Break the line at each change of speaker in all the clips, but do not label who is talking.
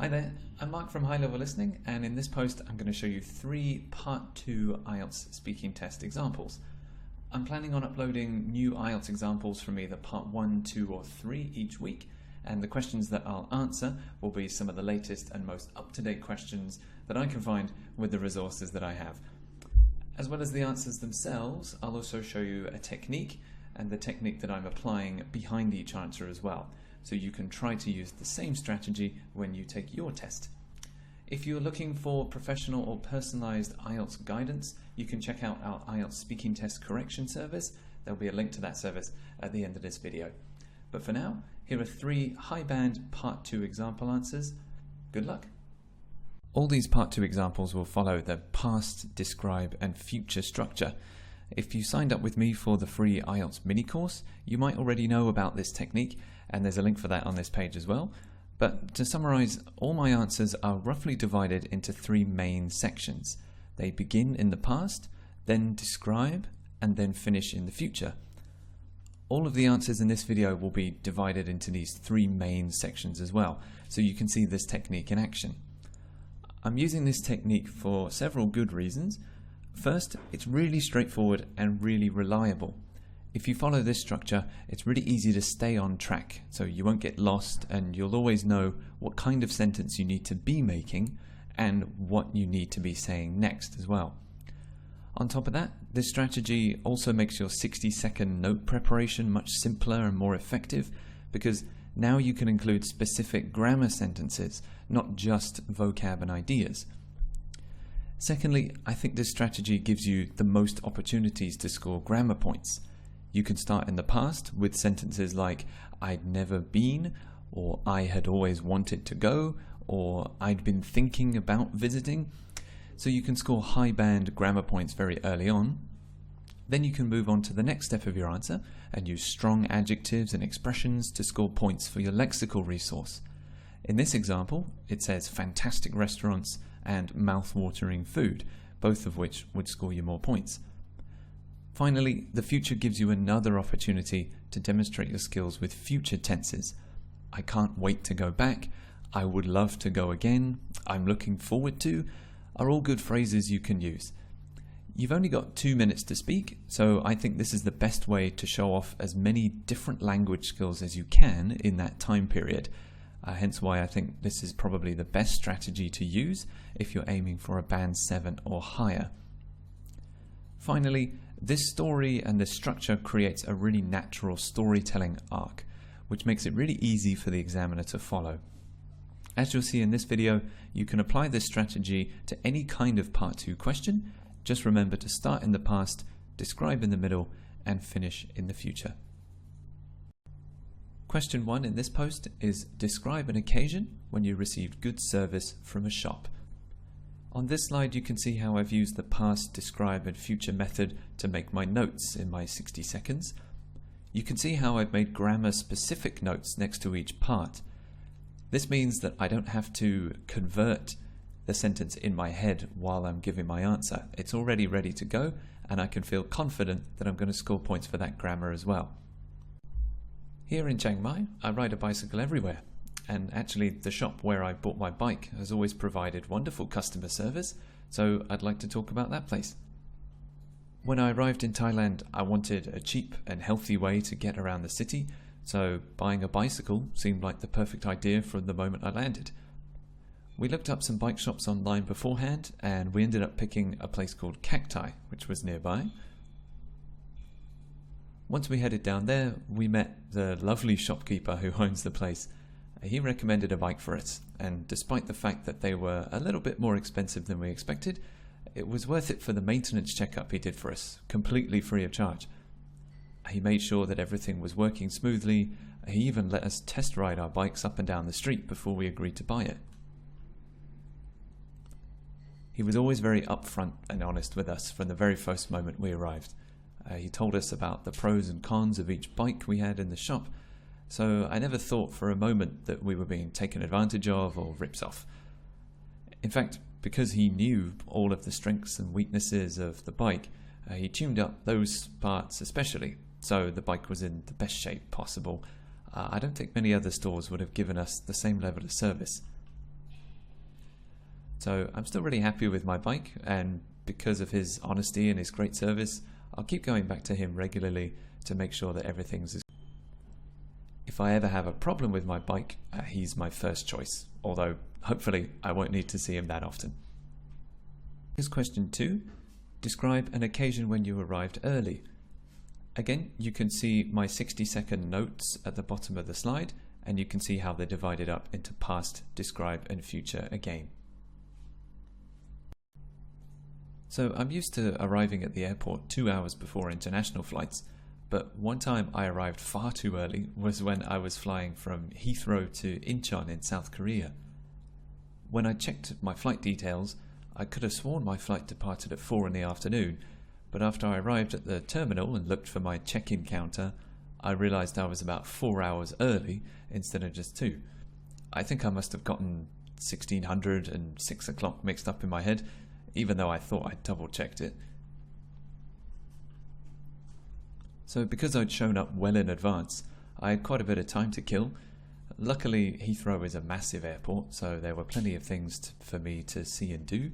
Hi there, I'm Mark from High Level Listening, and in this post I'm going to show you 3 Part 2 IELTS Speaking Test examples. I'm planning on uploading new IELTS examples from either Part 1, 2 or 3 each week, and the questions that I'll answer will be some of the latest and most up-to-date questions that I can find with the resources that I have. As well as the answers themselves, I'll also show you a technique and the technique that I'm applying behind each answer as well, so you can try to use the same strategy when you take your test. If you're looking for professional or personalized IELTS guidance, you can check out our IELTS Speaking Test Correction service. There'll be a link to that service at the end of this video. But for now, here are 3 high-band Part 2 example answers. Good luck! All these Part 2 examples will follow the past, describe and future structure. If you signed up with me for the free IELTS mini course, you might already know about this technique, and there's a link for that on this page as well. But to summarize, all my answers are roughly divided into 3 main sections. They begin in the past, then describe, and then finish in the future. All of the answers in this video will be divided into these 3 main sections as well, so you can see this technique in action. I'm using this technique for several good reasons. First, it's really straightforward and really reliable. If you follow this structure, it's really easy to stay on track, so you won't get lost and you'll always know what kind of sentence you need to be making and what you need to be saying next as well. On top of that, this strategy also makes your 60-second note preparation much simpler and more effective, because now you can include specific grammar sentences, not just vocab and ideas. Secondly, I think this strategy gives you the most opportunities to score grammar points. You can start in the past with sentences like "I'd never been," or "I had always wanted to go," or "I'd been thinking about visiting." So you can score high band grammar points very early on. Then you can move on to the next step of your answer and use strong adjectives and expressions to score points for your lexical resource. In this example, it says fantastic restaurants and mouth-watering food, both of which would score you more points. Finally, the future gives you another opportunity to demonstrate your skills with future tenses. "I can't wait to go back," "I would love to go again," "I'm looking forward to," are all good phrases you can use. You've only got 2 minutes to speak, so I think this is the best way to show off as many different language skills as you can in that time period. Hence why I think this is probably the best strategy to use if you're aiming for a band 7 or higher. Finally, this story and this structure creates a really natural storytelling arc, which makes it really easy for the examiner to follow. As you'll see in this video, you can apply this strategy to any kind of Part 2 question. Just remember to start in the past, describe in the middle, and finish in the future. Question 1 in this post is: describe an occasion when you received good service from a shop. On this slide you can see how I've used the past, describe and future method to make my notes in my 60 seconds. You can see how I've made grammar specific notes next to each part. This means that I don't have to convert the sentence in my head while I'm giving my answer. It's already ready to go, and I can feel confident that I'm going to score points for that grammar as well. Here in Chiang Mai, I ride a bicycle everywhere, and actually the shop where I bought my bike has always provided wonderful customer service, so I'd like to talk about that place. When I arrived in Thailand, I wanted a cheap and healthy way to get around the city, so buying a bicycle seemed like the perfect idea from the moment I landed. We looked up some bike shops online beforehand, and we ended up picking a place called Cacti, which was nearby. Once we headed down there, we met the lovely shopkeeper who owns the place. He recommended a bike for us, and despite the fact that they were a little bit more expensive than we expected, it was worth it for the maintenance checkup he did for us, completely free of charge. He made sure that everything was working smoothly. He even let us test ride our bikes up and down the street before we agreed to buy it. He was always very upfront and honest with us from the very first moment we arrived. He told us about the pros and cons of each bike we had in the shop, so I never thought for a moment that we were being taken advantage of or ripped off. In fact, because he knew all of the strengths and weaknesses of the bike, he tuned up those parts especially, so the bike was in the best shape possible. I don't think many other stores would have given us the same level of service. So I'm still really happy with my bike, and because of his honesty and his great service, I'll keep going back to him regularly to make sure that everything's as. If I ever have a problem with my bike, he's my first choice, although hopefully I won't need to see him that often. Here's question 2. Describe an occasion when you arrived early. Again, you can see my 60-second notes at the bottom of the slide, and you can see how they're divided up into past, describe, and future again. So I'm used to arriving at the airport 2 hours before international flights, but one time I arrived far too early was when I was flying from Heathrow to Incheon in South Korea. When I checked my flight details, I could have sworn my flight departed at 4 in the afternoon, but after I arrived at the terminal and looked for my check-in counter, I realized I was about 4 hours early instead of just 2. I think I must have gotten 1600 and 6 o'clock mixed up in my head, even though I thought I'd double-checked it. So because I'd shown up well in advance, I had quite a bit of time to kill. Luckily, Heathrow is a massive airport, so there were plenty of things for me to see and do.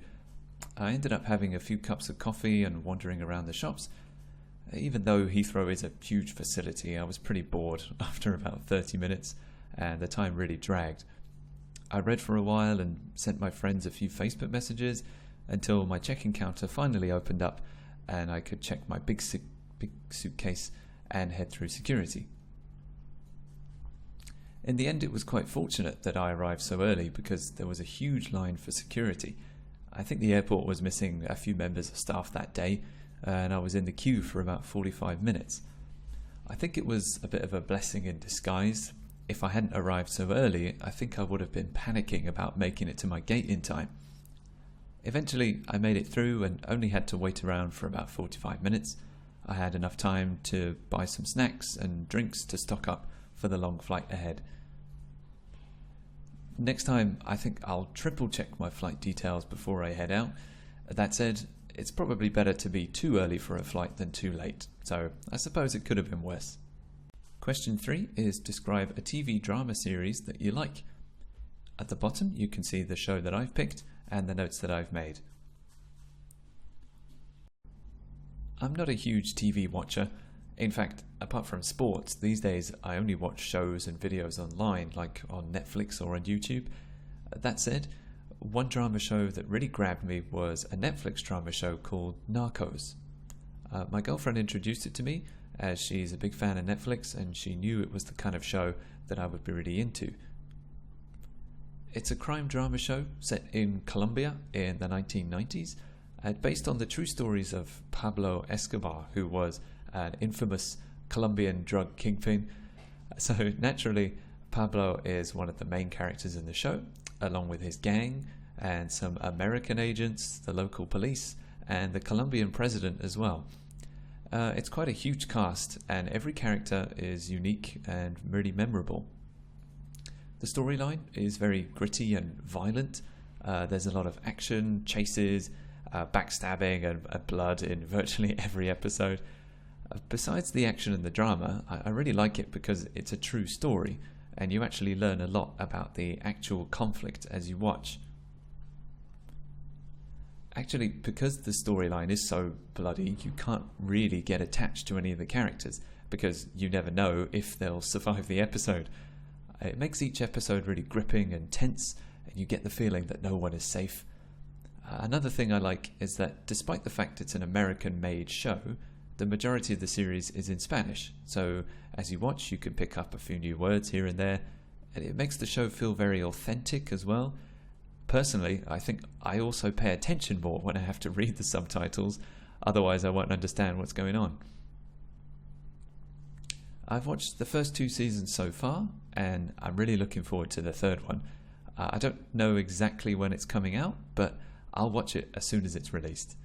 I ended up having a few cups of coffee and wandering around the shops. Even though Heathrow is a huge facility, I was pretty bored after about 30 minutes, and the time really dragged. I read for a while and sent my friends a few Facebook messages until my check-in counter finally opened up and I could check my big suitcase and head through security. In the end, it was quite fortunate that I arrived so early because there was a huge line for security. I think the airport was missing a few members of staff that day, and I was in the queue for about 45 minutes. I think it was a bit of a blessing in disguise. If I hadn't arrived so early, I think I would have been panicking about making it to my gate in time. Eventually, I made it through and only had to wait around for about 45 minutes. I had enough time to buy some snacks and drinks to stock up for the long flight ahead. Next time, I think I'll triple check my flight details before I head out. That said, it's probably better to be too early for a flight than too late, so I suppose it could have been worse. Question 3 is describe a TV drama series that you like. At the bottom, you can see the show that I've picked and the notes that I've made. I'm not a huge TV watcher. In fact, apart from sports, these days I only watch shows and videos online, like on Netflix or on YouTube. That said, one drama show that really grabbed me was a Netflix drama show called Narcos. My girlfriend introduced it to me as she's a big fan of Netflix and she knew it was the kind of show that I would be really into. It's a crime drama show set in Colombia in the 1990s, based on the true stories of Pablo Escobar, who was an infamous Colombian drug kingpin. So naturally, Pablo is one of the main characters in the show, along with his gang and some American agents, the local police, and the Colombian president as well. It's quite a huge cast, and every character is unique and really memorable. The storyline is very gritty and violent. There's a lot of action, chases, backstabbing and blood in virtually every episode. Besides the action and the drama, I really like it because it's a true story and you actually learn a lot about the actual conflict as you watch. Actually, because the storyline is so bloody, you can't really get attached to any of the characters because you never know if they'll survive the episode. It makes each episode really gripping and tense, and you get the feeling that no one is safe. Another thing I like is that despite the fact it's an American-made show, the majority of the series is in Spanish, so as you watch you can pick up a few new words here and there, and it makes the show feel very authentic as well. Personally, I think I also pay attention more when I have to read the subtitles, otherwise I won't understand what's going on. I've watched the first 2 seasons so far, and I'm really looking forward to the third one. I don't know exactly when it's coming out, but I'll watch it as soon as it's released.